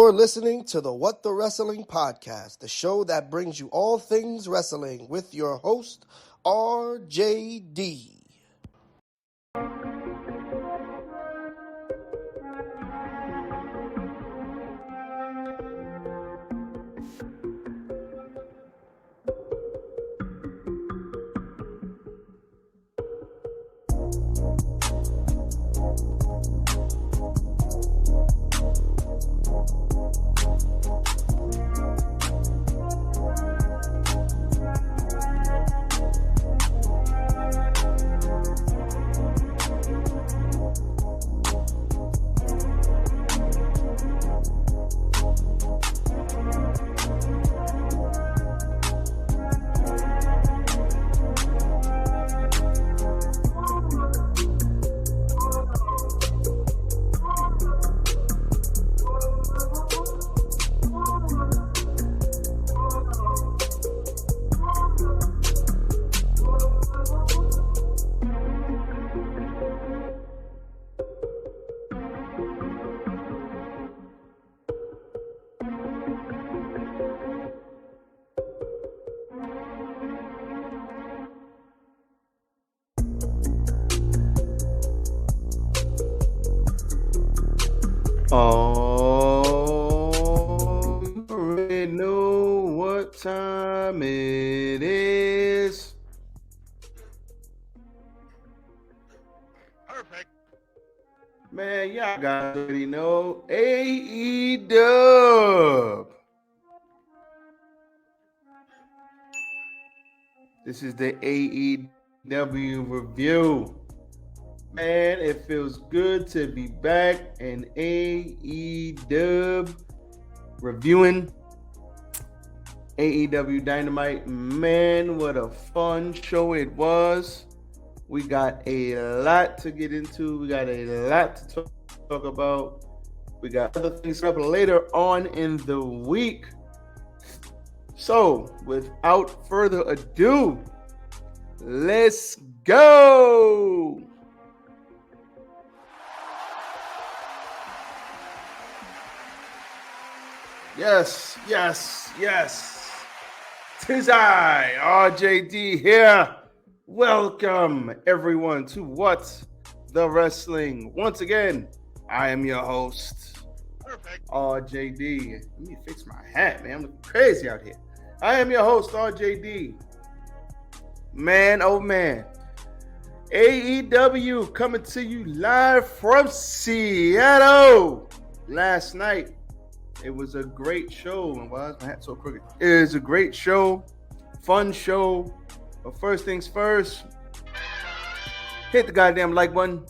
You're listening to the What the Wrestling Podcast, the show that brings you all things wrestling with your host, RJD. Oh, you already know what time it is. Perfect. Man, y'all guys already know AEW. This is the AEW review. Man, it feels good to be back in AEW reviewing AEW Dynamite. Man, what a fun show it was. We got a lot to get into. We got a lot to talk about. We got other things up later on in the week. So, without further ado, let's go! Yes. 'Tis I, RJD here. Welcome, everyone, to What the Wrestling. Once again, I am your host, Perfect. RJD. Let me fix my hat, man. I'm looking crazy out here. I am your host, RJD. Man, oh man. AEW coming to you live from Seattle. Last night, it was a great show. And why is my hat so crooked? It was a great show, fun show. But first things first, hit the goddamn like button.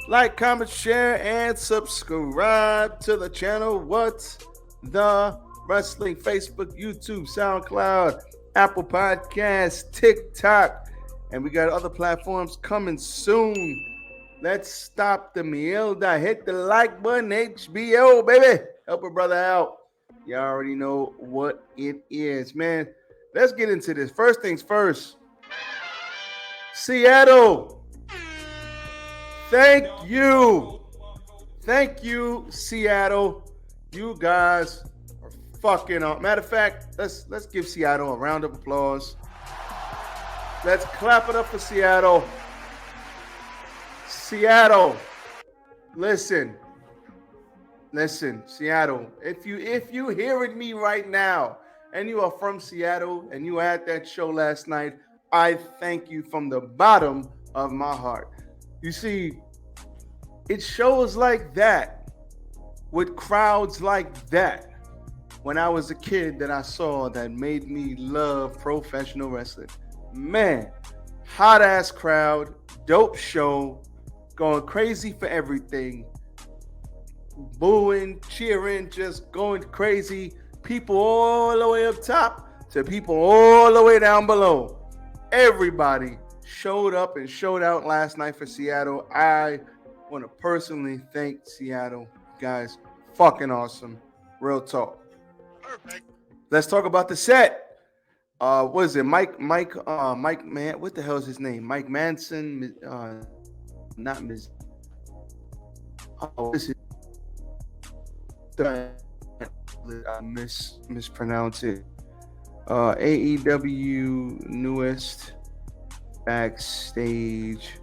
Like, comment, share, and subscribe to the channel. What the Wrestling? Facebook, YouTube, SoundCloud, Apple Podcasts, TikTok. And we got other platforms coming soon. Let's stop the mierda. Hit the like button, HBO, baby. Help a brother out. You already know what it is, man. Let's get into this. First things first. Seattle. Thank you. Thank you, Seattle. You guys are fucking up. Matter of fact, let's give Seattle a round of applause. Let's clap it up for Seattle. Seattle. Listen, Seattle. If you hearing me right now and you are from Seattle and you had that show last night, I thank you from the bottom of my heart. You see, it's shows like that with crowds like that when I was a kid that I saw that made me love professional wrestling. Man, hot ass crowd, dope show, going crazy for everything. Booing, cheering, just going crazy. People all the way up top to people all the way down below. Everybody showed up and showed out last night for Seattle. I want to personally thank Seattle. Guys, fucking awesome. Real talk. Perfect. Let's talk about the set. What is it? Mike, man, what the hell is his name? Mike Manson, not Ms. Oh, this is I mispronounce it. AEW newest backstage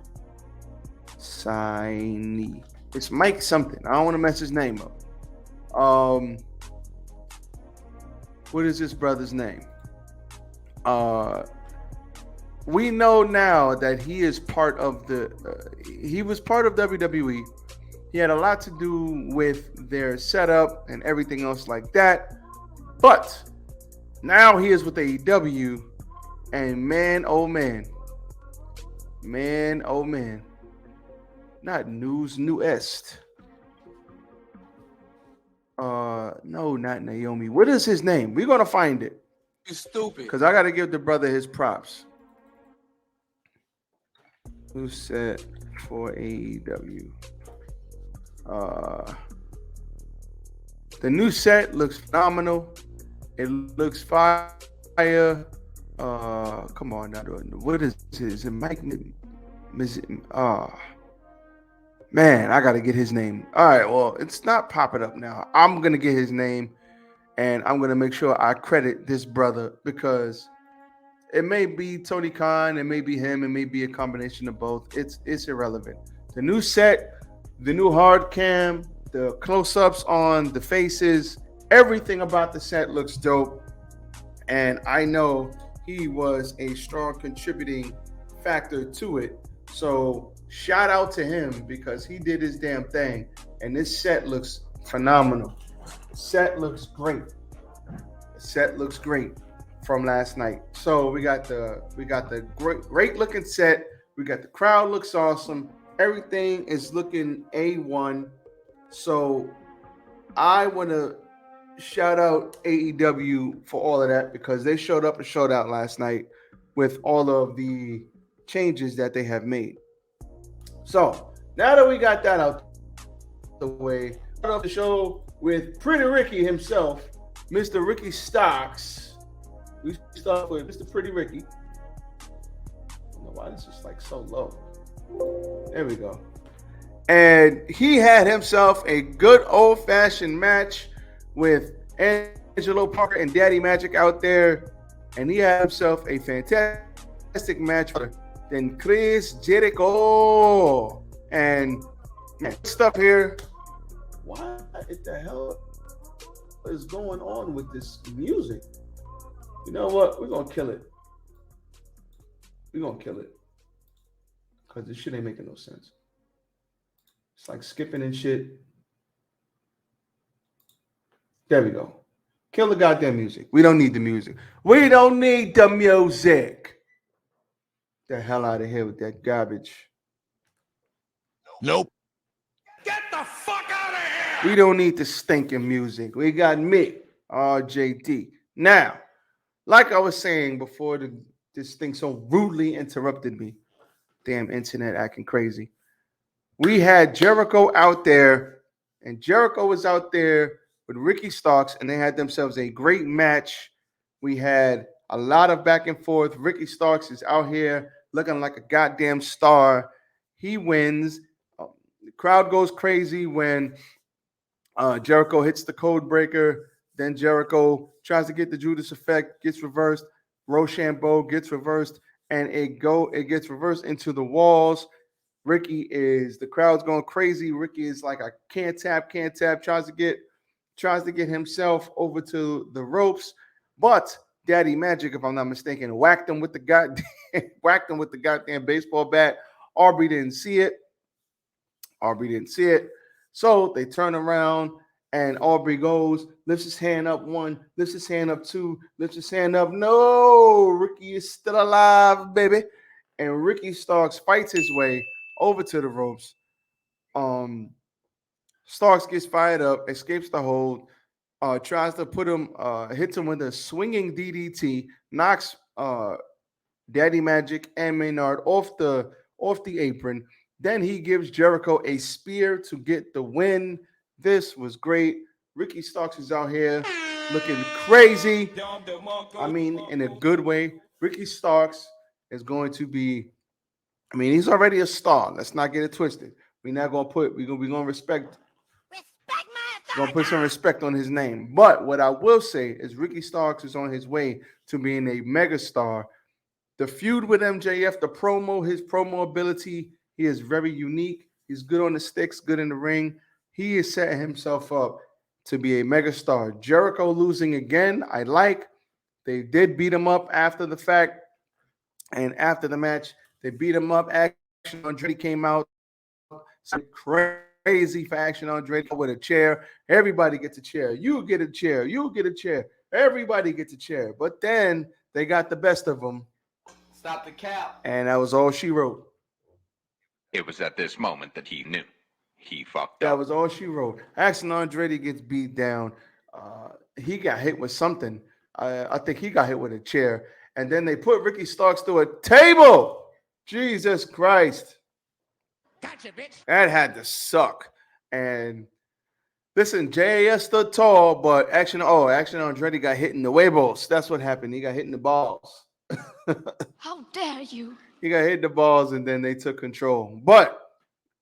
signee. It's Mike something. I don't want to mess his name up. What is this brother's name? We know now that he is part of he was part of WWE. He had a lot to do with their setup and everything else like that. But now he is with AEW, and man, oh man, not newest. No, not Naomi. What is his name? We're gonna find it. You stupid. Because I gotta give the brother his props. Who said for AEW? The new set looks phenomenal. It looks fire. Come on now. What is it? Is it Mike? Man, I gotta get his name. All right, well, it's not popping up now. I'm gonna get his name, and I'm gonna make sure I credit this brother because it may be Tony Khan, it may be him, it may be a combination of both. It's irrelevant. The new set, the new hard cam, the close-ups on the faces, everything about the set looks dope. And I know he was a strong contributing factor to it. So shout out to him because he did his damn thing. And this set looks phenomenal. The set looks great. The set looks great from last night. So we got the great looking set. We got the crowd looks awesome. Everything is looking A1. So I want to shout out AEW for all of that because they showed up and showed out last night with all of the changes that they have made. So now that we got that out the way, start off the show with Pretty Ricky himself, Mr. Ricky Stocks. We start with Mr. Pretty Ricky. I don't know why this is like so low. There we go. And he had himself a good old-fashioned match with Angelo Parker and Daddy Magic out there. And he had himself a fantastic match than Chris Jericho. And man, stuff here. What the hell is going on with this music? You know what? We're going to kill it. We're going to kill it. Because this shit ain't making no sense. It's like skipping and shit. There we go. Kill the goddamn music. We don't need the music. We don't need the music. The hell out of here with that garbage. Nope. Get the fuck out of here. We don't need the stinking music. We got me, RJD. Now, like I was saying before this thing so rudely interrupted me. Damn internet acting crazy. We had Jericho out there, and Jericho was out there with Ricky Starks, and they had themselves a great match. We had a lot of back and forth. Ricky Starks is out here looking like a goddamn star. He wins. The crowd goes crazy when Jericho hits the code breaker. Then Jericho tries to get the Judas effect, gets reversed. Rochambeau gets reversed, and it gets reversed into the walls. The crowd's going crazy. Ricky is like, I can't tap, tries to get himself over to the ropes, but Daddy Magic, if I'm not mistaken, whacked him with the goddamn baseball bat. Aubrey didn't see it. So they turn around and Aubrey lifts his hand up one, lifts his hand up two, lifts his hand up. No, Ricky is still alive, baby. And Ricky Starks fights his way over to the ropes. Starks gets fired up, escapes the hold, tries to put him, hits him with a swinging DDT, knocks Daddy Magic and Maynard off the apron. Then he gives Jericho a spear to get the win. This was great. Ricky Starks is out here looking crazy. I mean, in a good way. Ricky Starks is going to be, he's already a star. Let's not get it twisted. We're not gonna we're gonna respect Gonna put some respect on his name. But what I will say is Ricky Starks is on his way to being a megastar. The feud with MJF, his promo ability, he is very unique. He's good on the sticks, good in the ring. He is setting himself up to be a megastar. Jericho losing again, I like. They did beat him up after the fact. And after the match, they beat him up. Action Andretti came out. Some crazy for Action Andretti with a chair. Everybody gets a chair. You get a chair. You get a chair. Everybody gets a chair. But then they got the best of them. Stop the cap. And that was all she wrote. It was at this moment that he knew he fucked That up. was all she wrote. Action Andretti gets beat down. He got hit with something. I think he got hit with a chair. And then they put Ricky Starks through a table. Jesus Christ. Gotcha, bitch. That had to suck. And listen, JAS stood tall, but Action Andretti got hit in the huevos. That's what happened. He got hit in the balls. How dare you? He got hit in the balls, and then they took control. But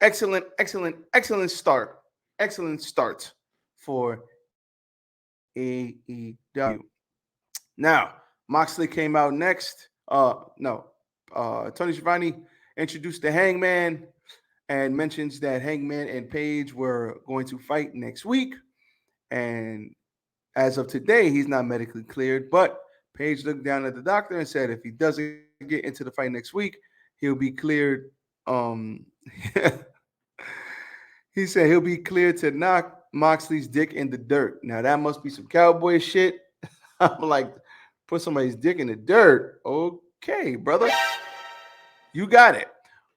excellent start. Excellent start for AEW. Now, Moxley came out next. Tony Schiavone introduced the Hangman and mentions that Hangman and Paige were going to fight next week. And as of today, he's not medically cleared, but Paige looked down at the doctor and said if he doesn't get into the fight next week, he'll be cleared. He said he'll be cleared to knock Moxley's dick in the dirt. Now, that must be some cowboy shit. I'm like, put somebody's dick in the dirt. Okay, brother. You got it.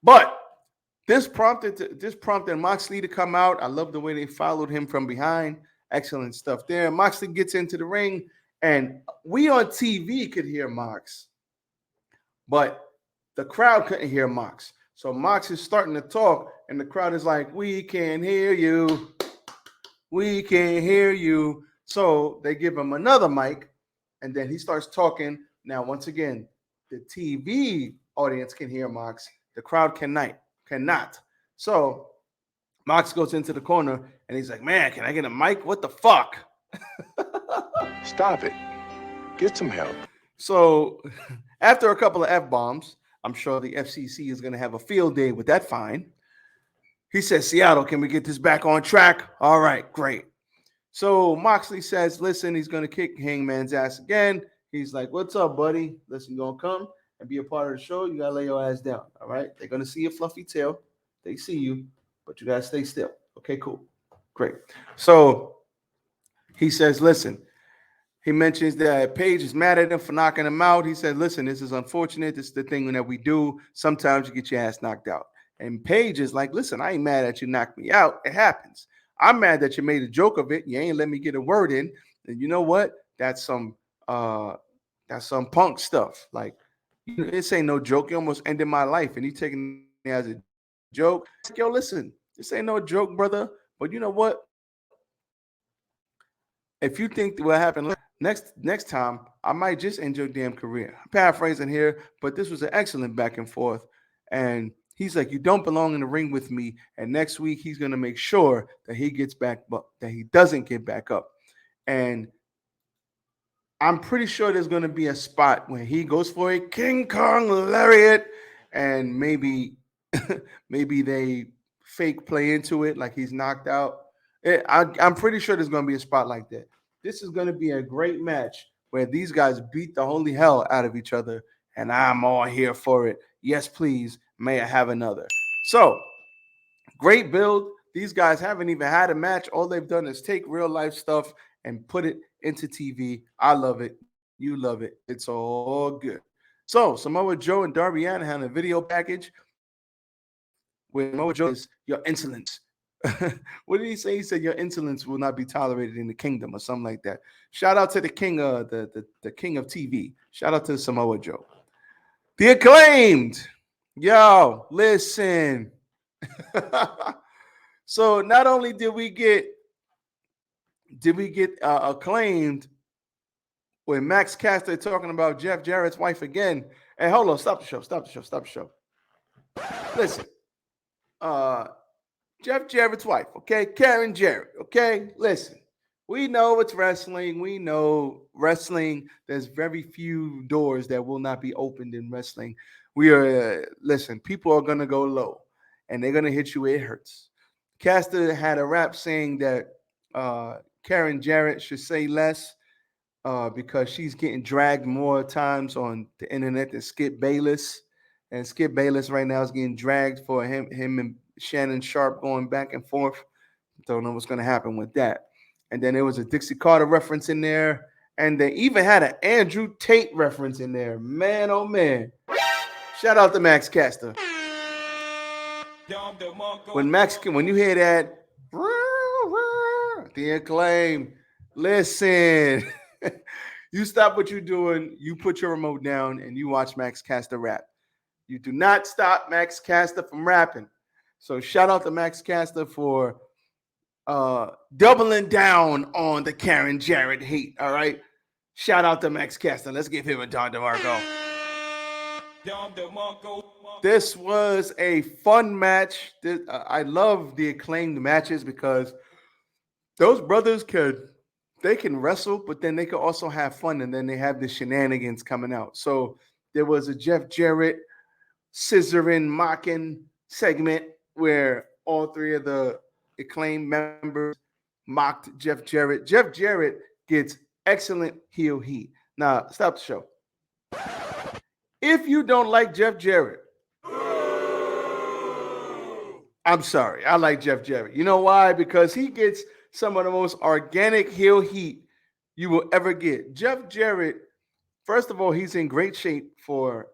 But this prompted Moxley to come out. I love the way they followed him from behind. Excellent stuff there. Moxley gets into the ring, and we on TV could hear Mox, but the crowd couldn't hear Mox. So Mox is starting to talk, and the crowd is like, we can't hear you. We can't hear you. So they give him another mic, and then he starts talking. Now, once again, the TV audience can hear Mox. The crowd cannot. So Mox goes into the corner, and he's like, man, can I get a mic? What the fuck? Stop it. Get some help. So after a couple of F-bombs, I'm sure the FCC is going to have a field day with that fine. He says, Seattle, can we get this back on track? All right, great. So Moxley says, listen, he's going to kick Hangman's ass again. He's like, what's up, buddy? Listen, you're going to come and be a part of the show. You got to lay your ass down, all right? They're going to see your fluffy tail. They see you, but you got to stay still. Okay, cool. Great. So he says, listen, he mentions that Paige is mad at him for knocking him out. He said, listen, this is unfortunate. This is the thing that we do. Sometimes you get your ass knocked out. And Paige is like, listen, I ain't mad that you knocked me out. It happens. I'm mad that you made a joke of it. You ain't let me get a word in. And you know what? That's some punk stuff. Like, this ain't no joke. You almost ended my life. And he taking it as a joke. Like, yo, listen, this ain't no joke, brother. But you know what? If you think what happened next time, I might just end your damn career. I'm paraphrasing here, but this was an excellent back and forth. And he's like, you don't belong in the ring with me. And next week, he's going to make sure that he gets back, but that he doesn't get back up. And I'm pretty sure there's going to be a spot where he goes for a King Kong lariat, and maybe they fake play into it like he's knocked out. I'm pretty sure there's going to be a spot like that. This is going to be a great match where these guys beat the holy hell out of each other, and I'm all here for it. Yes, please. May I have another? So, great build. These guys haven't even had a match. All they've done is take real life stuff and put it into TV. I love it. You love it. It's all good. So, Samoa Joe and Darby Allin had a video package where Samoa Joe is your insolence. What did he say? He said your insolence will not be tolerated in the kingdom or something like that. Shout out to the king of the king of TV. Shout out to Samoa Joe. The Acclaimed. Yo, listen. So not only did we get Acclaimed with Max Caster talking about Jeff Jarrett's wife again. Hey, hold on, stop the show. Listen. Jeff Jarrett's wife, okay? Karen Jarrett, okay? Listen, we know it's wrestling. We know wrestling. There's very few doors that will not be opened in wrestling. Listen, people are going to go low and they're going to hit you where it hurts. Caster had a rap saying that Karen Jarrett should say less because she's getting dragged more times on the internet than Skip Bayless. And Skip Bayless right now is getting dragged for him and Shannon Sharp going back and forth. Don't know what's going to happen with that. And then there was a Dixie Carter reference in there. And they even had an Andrew Tate reference in there. Man, oh man. Shout out to Max Caster. When you hear that, the Acclaim, listen. You stop what you're doing, you put your remote down, and you watch Max Caster rap. You do not stop Max Caster from rapping. So shout out to Max Caster for doubling down on the Karen Jarrett hate. All right. Shout out to Max Caster. Let's give him a Don DeMarco. This was a fun match. I love the Acclaimed matches because those brothers can wrestle, but then they can also have fun, and then they have the shenanigans coming out. So there was a Jeff Jarrett scissoring, mocking segment where all three of the Acclaimed members mocked Jeff Jarrett. Jeff Jarrett gets excellent heel heat. Now, stop the show. If you don't like Jeff Jarrett, I'm sorry. I like Jeff Jarrett. You know why? Because he gets some of the most organic heel heat you will ever get. Jeff Jarrett, first of all, he's in great shape for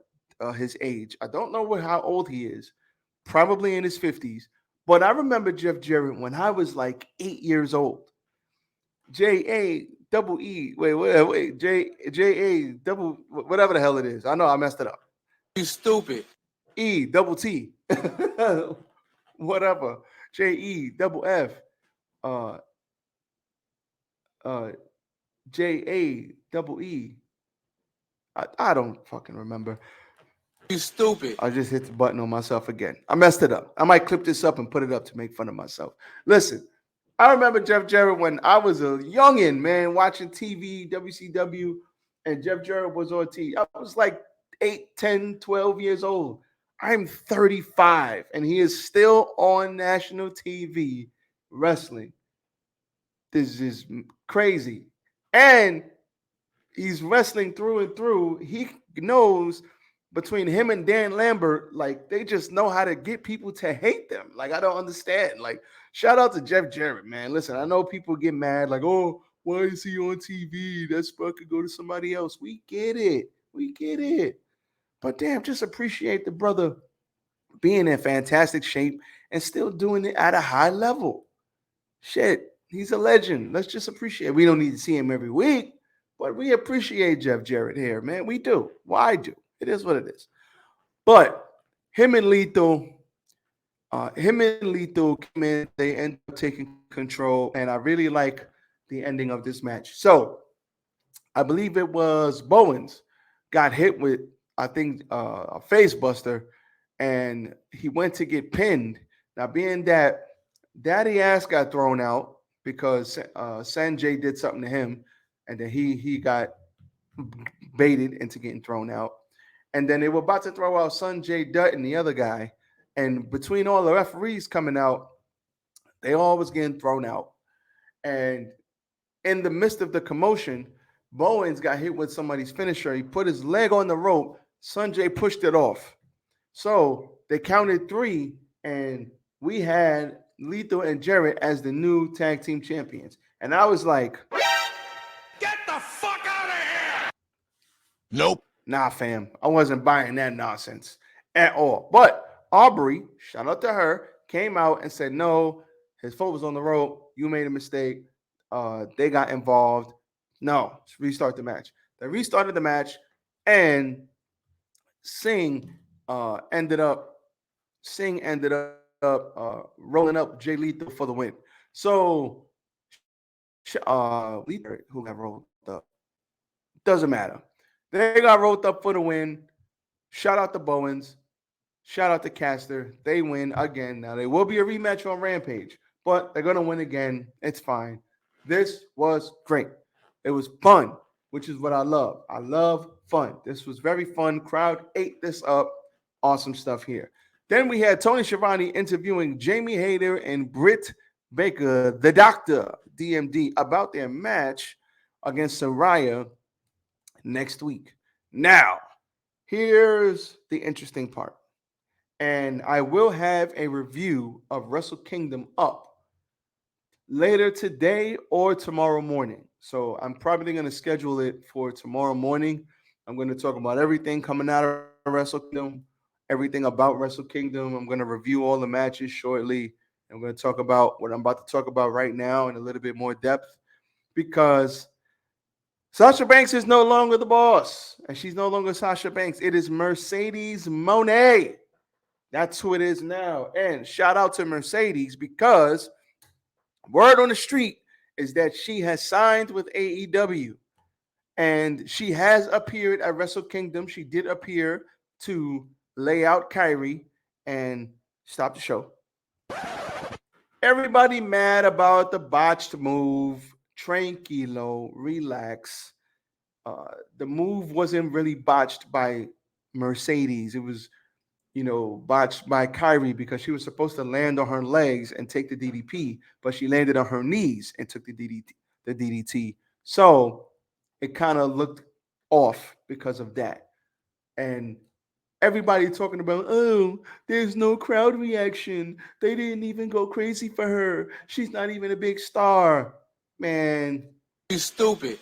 his age. I don't know how old he is. Probably in his 50s. But I remember Jeff Jarrett when I was like 8 years old. J-A-double-E. Wait. J-A-double, whatever the hell it is. I know I messed it up. You stupid. E-double-T. Whatever. J-E-double-F. J-A-double-E. I don't fucking remember. You stupid. I just hit the button on myself again. I messed it up. I might clip this up and put it up to make fun of myself. Listen, I remember Jeff Jarrett when I was a youngin', man, watching TV, WCW, and Jeff Jarrett was on TV. I was like 8, 10, 12 years old. I'm 35, and he is still on national TV wrestling. This is crazy. And he's wrestling through and through. He knows between him and Dan Lambert, like, they just know how to get people to hate them. Like, I don't understand. Like, shout out to Jeff Jarrett, man. Listen, I know people get mad, like, oh, why is he on TV? That spot could go to somebody else. We get it. But damn, just appreciate the brother being in fantastic shape and still doing it at a high level. Shit, he's a legend. Let's just appreciate it. We don't need to see him every week, but we appreciate Jeff Jarrett here, man. We do. Well, I do. It is what it is. But him and Lethal came in. They end up taking control, and I really like the ending of this match. So I believe it was Bowens got hit with, I think, a face buster, and he went to get pinned. Now, being that Daddy Ass got thrown out because Sanjay did something to him, and then he got baited into getting thrown out. And then they were about to throw out Sanjay Dutt and the other guy. And between all the referees coming out, they all was getting thrown out. And in the midst of the commotion, Bowens got hit with somebody's finisher. He put his leg on the rope. Sanjay pushed it off. So they counted 3, and we had Lethal and Jarrett as the new tag team champions. And I was like, Get the fuck out of here! Nope. Nah, fam. I wasn't buying that nonsense at all. But Aubrey, shout out to her, came out and said, no, his foot was on the rope. You made a mistake. They got involved. No, restart the match. They restarted the match, and Singh ended up rolling up Jay Lethal for the win. So Lethal, who got rolled up, doesn't matter. They got rolled up for the win. Shout out to Bowens. Shout out to Caster. They win again. Now, there will be a rematch on Rampage, but they're going to win again. It's fine. This was great. It was fun, which is what I love. I love fun. This was very fun. Crowd ate this up. Awesome stuff here. Then we had Tony Schiavone interviewing Jamie Hayter and Britt Baker, the Doctor, DMD, about their match against Saraya next week. Now, here's the interesting part. And I will have a review of Wrestle Kingdom up later today or tomorrow morning. So I'm probably going to schedule it for tomorrow morning. I'm going to talk about everything coming out of Wrestle Kingdom, everything about Wrestle Kingdom. I'm going to review all the matches shortly. I'm going to talk about what I'm about to talk about right now in a little bit more depth, because Sasha Banks is no longer the boss, and she's no longer Sasha Banks. It is Mercedes Moné. That's who it is now. And shout out to Mercedes, because word on the street is that she has signed with AEW, and she has appeared at Wrestle Kingdom. She did appear to lay out Kyrie and stop the show. Everybody mad about the botched move. Tranquilo, relax. The move wasn't really botched by Mercedes. It was, botched by Kyrie, because she was supposed to land on her legs and take the DDP, but she landed on her knees and took the DDT. So it kind of looked off because of that. And everybody talking about, oh, there's no crowd reaction. They didn't even go crazy for her. She's not even a big star. Man, You stupid.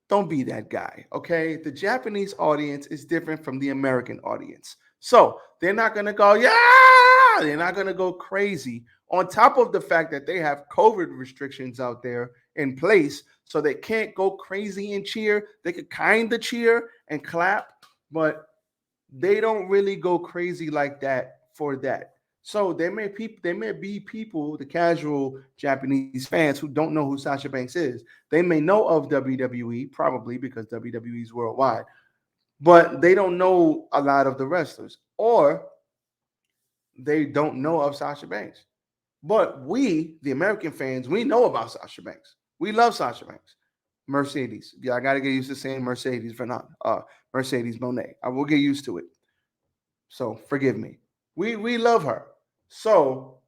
don't be that guy, okay? The Japanese audience is different from the American audience. So they're not going to go, yeah! They're not going to go crazy. On top of the fact that they have COVID restrictions out there in place, so they can't go crazy and cheer. They could kind of cheer and clap, but they don't really go crazy like that for that. So there may be people, the casual Japanese fans, who don't know who Sasha Banks is. They may know of WWE, probably because WWE is worldwide, but they don't know a lot of the wrestlers, or they don't know of Sasha Banks. But we, the American fans, we know about Sasha Banks. We love Sasha Banks. Mercedes. Yeah, I got to get used to saying Mercedes for not Mercedes Moné. I will get used to it. So forgive me. We love her. So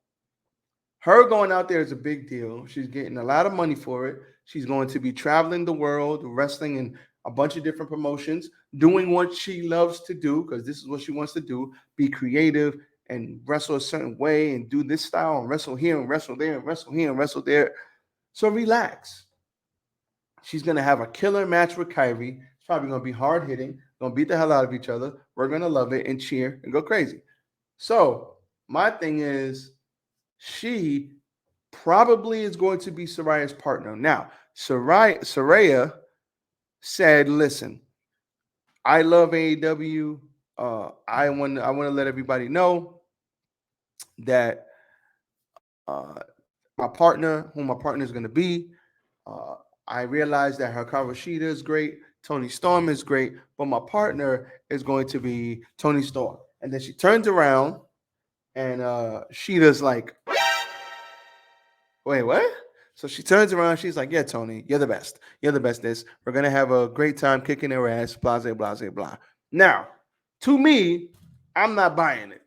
her going out there is a big deal. She's getting a lot of money for it. She's going to be traveling the world, wrestling in a bunch of different promotions, doing what she loves to do, because this is what she wants to do, be creative and wrestle a certain way and do this style and wrestle here and wrestle there and wrestle here and wrestle there. So relax. She's going to have a killer match with Kyrie. It's probably going to be hard hitting, going to beat the hell out of each other. We're going to love it and cheer and go crazy. So my thing is, she probably is going to be Saraya's partner. Now, Saraya said, listen, I love AEW. I want to let everybody know that my partner is going to be, I realize that Hikaru Shida is great, Tony Storm is great, but my partner is going to be Tony Storm. And then she turns around and Shida's like, wait, what? So she turns around. She's like, yeah, Tony, you're the best. You're the bestest. We're going to have a great time kicking their ass, blah, blah, blah, blah. Now, to me, I'm not buying it.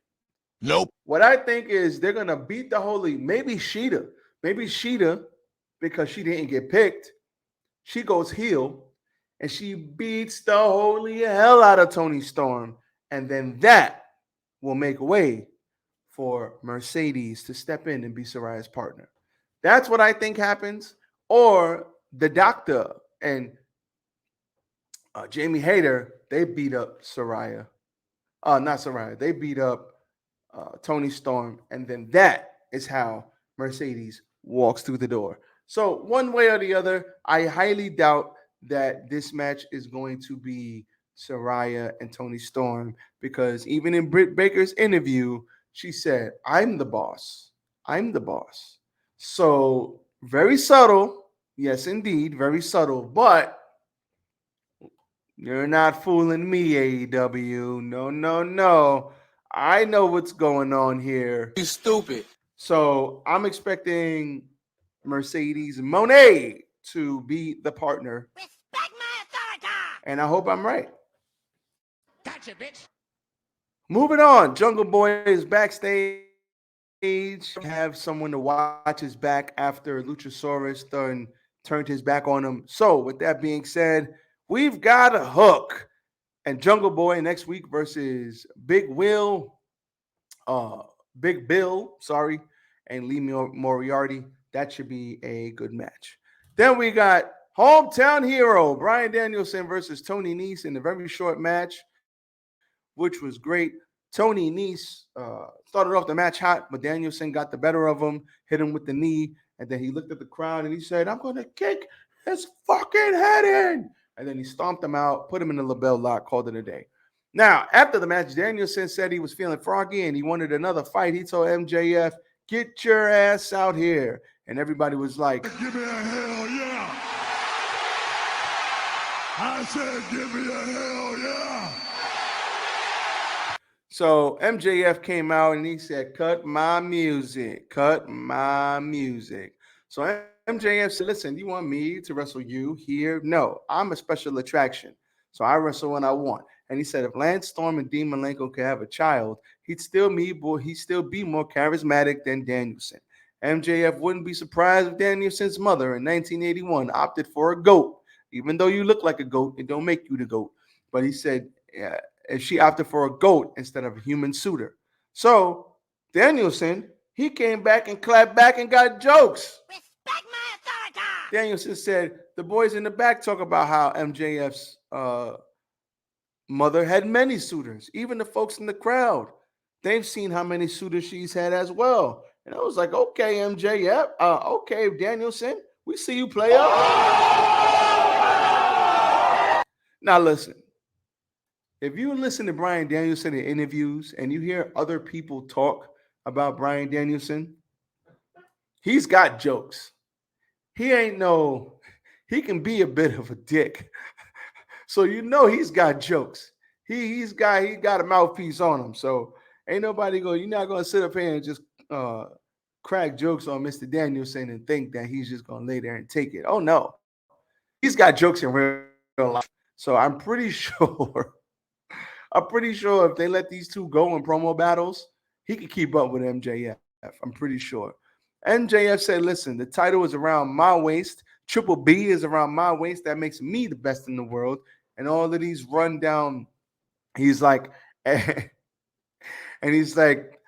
Nope. What I think is they're going to beat the holy, maybe Shida, because she didn't get picked, she goes heel and she beats the holy hell out of Tony Storm. And then that will make way for Mercedes to step in and be Saraya's partner. That's what I think happens. Or the Doctor and Jamie Hayter, they beat up Saraya. Not Saraya. They beat up Tony Storm. And then that is how Mercedes walks through the door. So one way or the other, I highly doubt that this match is going to be Saraya and Tony Storm, because even in Britt Baker's interview, she said, I'm the boss. I'm the boss. So very subtle. Yes, indeed. Very subtle. But you're not fooling me, AEW. No. I know what's going on here. You stupid. So I'm expecting Mercedes Moné to be the partner. Respect my authority! And I hope I'm right. Gotcha, bitch. Moving on. Jungle Boy is backstage. Have someone to watch his back after Luchasaurus turned his back on him. So with that being said, we've got a hook. And Jungle Boy next week versus Big Bill, and Lee Moriarty. That should be a good match. Then we got hometown hero Bryan Danielson versus Tony Nese in a very short match, which was great. Tony Nese started off the match hot, but Danielson got the better of him, hit him with the knee, and then he looked at the crowd and he said, "I'm going to kick his fucking head in." And then he stomped him out, put him in the label lock, called it a day. Now, after the match, Danielson said he was feeling froggy and he wanted another fight. He told MJF, "Get your ass out here." And everybody was like, Give me a hell yeah. I said, give me a hell yeah. So MJF came out and he said, "Cut my music, cut my music." So MJF said, "Listen, you want me to wrestle you here? No, I'm a special attraction. So I wrestle when I want." And he said, if Lance Storm and Dean Malenko could have a child, he'd still be more charismatic than Danielson. MJF wouldn't be surprised if Danielson's mother in 1981 opted for a goat. Even though you look like a goat, it don't make you the goat. But he said, yeah, if she opted for a goat instead of a human suitor. So Danielson, he came back and clapped back and got jokes. Respect my authority! Danielson said, the boys in the back talk about how MJF's mother had many suitors. Even the folks in the crowd, they've seen how many suitors she's had as well. And I was like, okay, MJF, okay, Danielson, we see you play up. Now listen, if you listen to Bryan Danielson in interviews and you hear other people talk about Bryan Danielson, he's got jokes. He can be a bit of a dick. So he's got jokes. He got a mouthpiece on him. So ain't nobody you're not gonna sit up here and just crack jokes on Mr. Danielson and think that he's just gonna lay there and take it. Oh no. He's got jokes in real life. So I'm pretty sure if they let these two go in promo battles, he could keep up with MJF. I'm pretty sure. MJF said, listen, the title is around my waist. Triple B is around my waist. That makes me the best in the world. And all of these rundown, he's like, and he's like,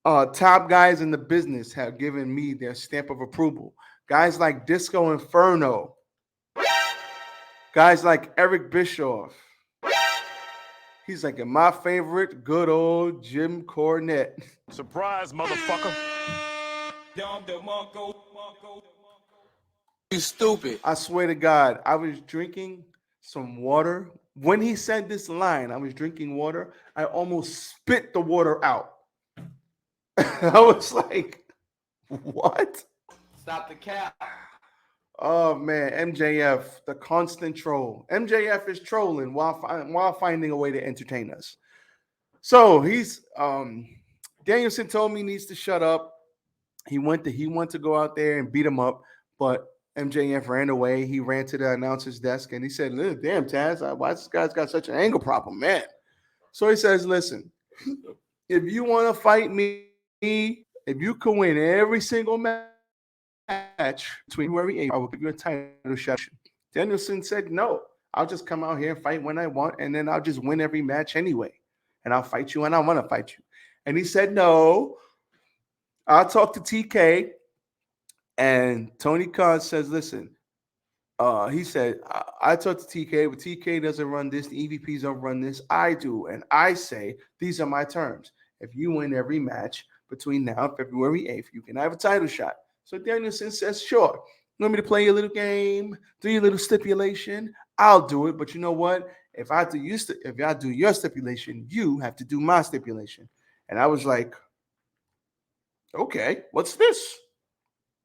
top guys in the business have given me their stamp of approval. Guys like Disco Inferno. Guys like Eric Bischoff. He's like, and my favorite, good old Jim Cornette. Surprise, motherfucker. You stupid. I swear to God, I was drinking some water. When he said this line, I was drinking water. I almost spit the water out. I was like, what? Stop the cap. Oh, man, MJF, the constant troll. MJF is trolling while finding a way to entertain us. So he's Danielson told me he needs to shut up. He went to go out there and beat him up, but MJF ran away. He ran to the announcer's desk and he said, damn, Taz, why this guy's got such an anger problem, man? So he says, listen, if you want to fight me, if you can win every single match between February 8th, I will give you a title shot. Danielson said, no, I'll just come out here and fight when I want, and then I'll just win every match anyway. And I'll fight you when I want to fight you. And he said, no, I'll talk to TK. And Tony Khan says, listen, he said, I talked to TK, but TK doesn't run this. The EVPs don't run this. I do. And I say, these are my terms. If you win every match between now and February 8th, you can have a title shot. So Danielson says, sure. You want me to play your little game, do your little stipulation? I'll do it. But you know what? If I do your stipulation, you have to do my stipulation. And I was like, okay, what's this?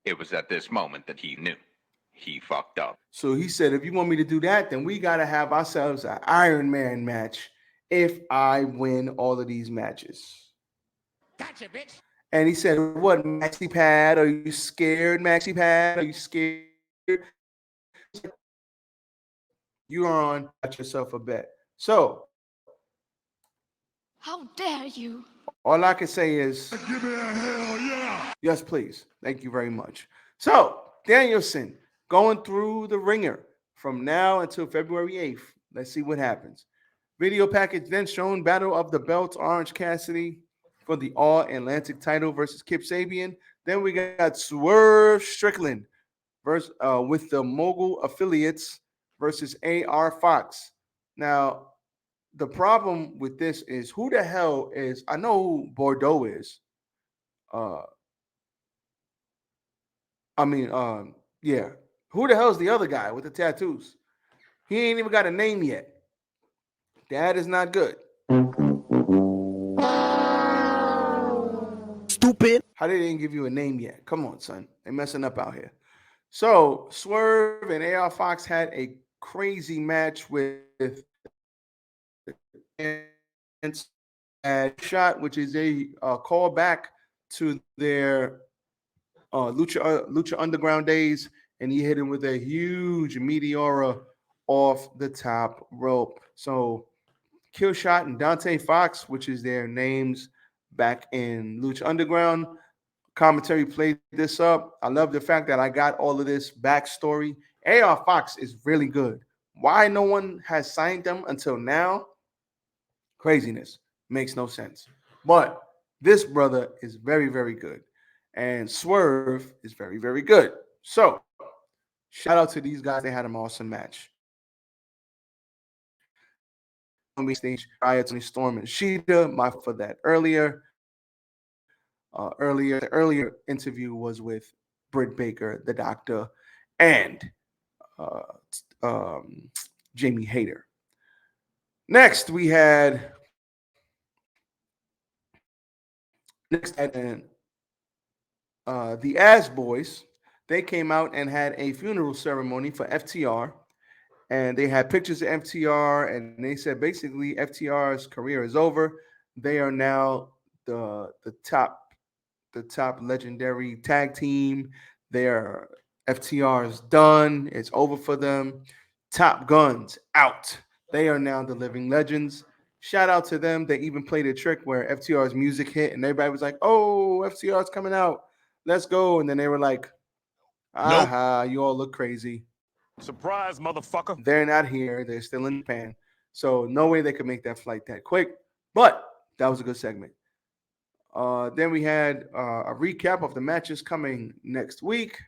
It was at this moment that he knew. He fucked up. So he said, if you want me to do that, then we got to have ourselves an Iron Man match if I win all of these matches. Gotcha, bitch. And he said, "What, Maxi Pad? Are you scared, Maxi Pad? Are you scared?" You are on. Got yourself a bet. So How dare you? all I can say is, Give me a hell yeah. yes, please. Thank you very much. So Danielson going through the ringer from now until February 8th. Let's see what happens. Video package then shown Battle of the Belts, Orange Cassidy for the All Atlantic title versus Kip Sabian. Then we got Swerve Strickland versus with the Mogul affiliates versus AR Fox. Now, the problem with this is who the hell is, I know who Bordeaux is. Uh yeah. Who the hell is the other guy with the tattoos? He ain't even got a name yet. That is not good. Stupid. How they didn't give you a name yet? Come on, son. They messing up out here. So Swerve and AR Fox had a crazy match with shot, which is a call back to their Lucha Underground days, and he hit him with a huge meteora off the top rope. So Killshot and Dante Fox, which is their names back in Lucha Underground. Commentary played this up. I love the fact that I got all of this backstory. AR Fox is really good. Why no one has signed them until now? Craziness. Makes no sense. But this brother is very, very good. And Swerve is very, very good. So shout out to these guys. They had an awesome match. Stage prior to Storm and Sheeta, my for that the earlier interview was with Britt Baker, the Doctor, and uh, Jamie Hayter. Next, we had the As Boys. They came out and had a funeral ceremony for FTR, and they had pictures of FTR, and they said basically FTR's career is over. They are now the top legendary tag team. Their FTR is done. It's over for them. Top Guns out. They are now the living legends. Shout out to them. They even played a trick where FTR's music hit and everybody was like, "Oh, FTR's coming out. Let's go." And then they were like, "Aha, you all look crazy. Surprise, motherfucker. They're not here. They're still in Japan." So no way they could make that flight that quick. But that was a good segment. Then we had a recap of the matches coming next week.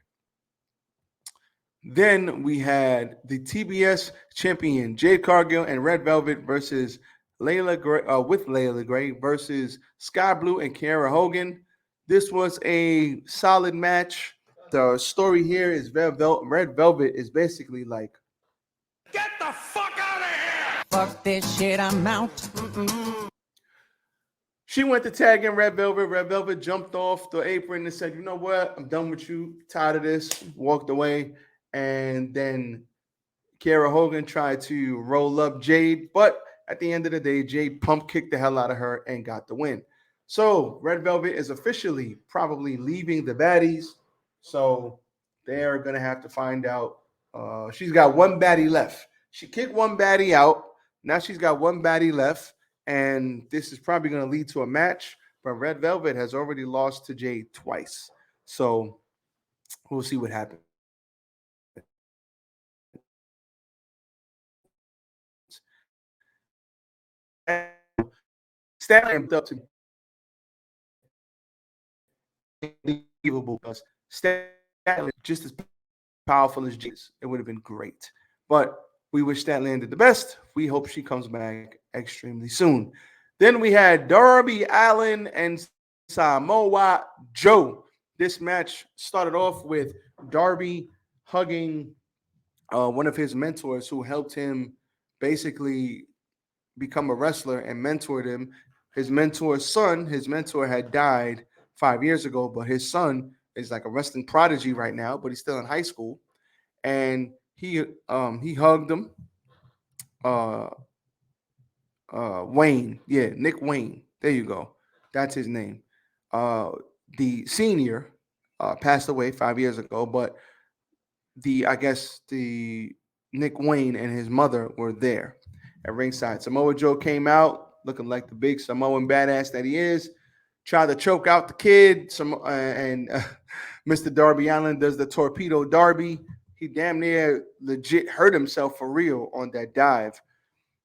Then we had the TBS champion Jade Cargill and Red Velvet versus Layla Gray, Layla Gray versus Sky Blue and Kiera Hogan. This was a solid match. The story here is Red Velvet is basically like, Get the fuck out of here. Fuck this shit, I'm out. she went to tag in Red Velvet. Red Velvet jumped off the apron and said, "You know what? I'm done with you. Tired of this." Walked away. And then Kiera Hogan tried to roll up Jade. But at the end of the day, Jade pump kicked the hell out of her and got the win. So Red Velvet is officially probably leaving the baddies. So they're going to have to find out. She's got one baddie left. She kicked one baddie out. Now she's got one baddie left. And this is probably going to lead to a match. But Red Velvet has already lost to Jade twice. So we'll see what happens. Stanley up to unbelievable because Stanley just as powerful as Jesus. It would have been great. But we wish Statlander the best. We hope she comes back extremely soon. Then we had Darby Allin and Samoa Joe. This match started off with Darby hugging one of his mentors who helped him basically become a wrestler and mentored him. His mentor had died 5 years ago, but his son is like a wrestling prodigy right now, but he's still in high school. And he hugged him. Wayne. Yeah, Nick Wayne. There you go. That's his name. the senior passed away 5 years ago, but I guess the Nick Wayne and his mother were there at ringside. Samoa Joe came out looking like the big Samoan badass that he is, tried to choke out the kid. Mr. Darby Allin does the torpedo Darby. He damn near legit hurt himself for real on that dive.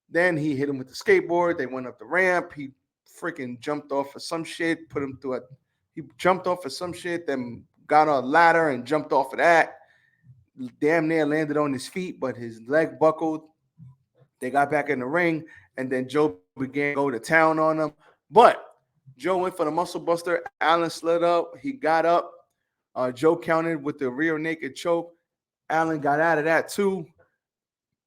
Then he hit him with the skateboard. They went up the ramp. He freaking jumped off of some shit, he jumped off of some shit, then got on a ladder and jumped off of that. Damn near landed on his feet, but his leg buckled. They got back in the ring, and then Joe began to go to town on him. But Joe went for the muscle buster. Allin slid up. He got up. Joe countered with the rear naked choke. Allin got out of that too.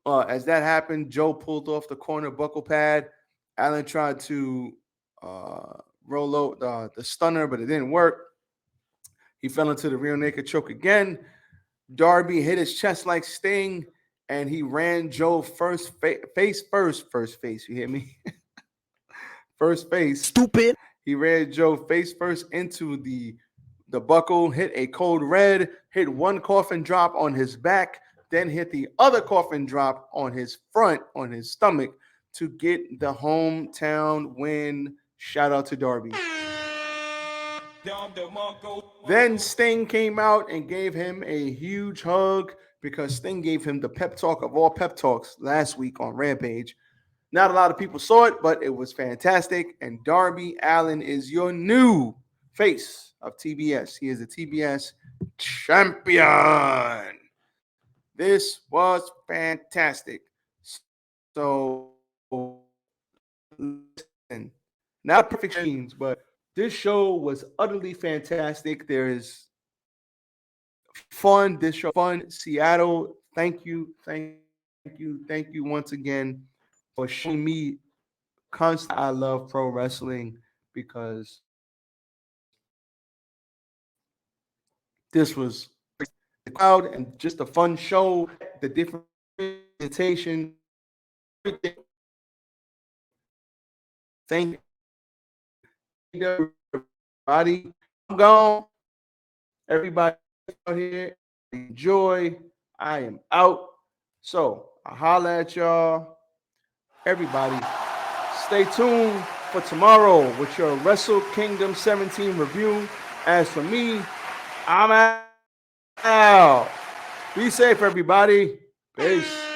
As that happened, Joe pulled off the corner buckle pad. Allin tried to roll out the stunner, but it didn't work. He fell into the rear naked choke again. Darby hit his chest like Sting, and he ran Joe face first. You hear me? First face. Stupid. He ran Joe face first into the buckle, hit a cold red, hit one coffin drop on his back, then hit the other coffin drop on his front, on his stomach, to get the hometown win. Shout out to Darby. Then Sting came out and gave him a huge hug because Sting gave him the pep talk of all pep talks last week on Rampage. Not a lot of people saw it, but it was fantastic. And Darby Allin is your new face of TBS. He is a TBS champion. This was fantastic. So, listen, not perfect scenes, but this show was utterly fantastic. There is fun. This show fun. Seattle, thank you once again for showing me constantly. I love pro wrestling because this was the crowd and just a fun show. The different presentation. Thank you. Everybody, I'm gone. Everybody out here, enjoy. I am out. So I'll holler at y'all. Everybody, stay tuned for tomorrow with your Wrestle Kingdom 17 review. As for me, I'm out. Be safe, everybody. Peace.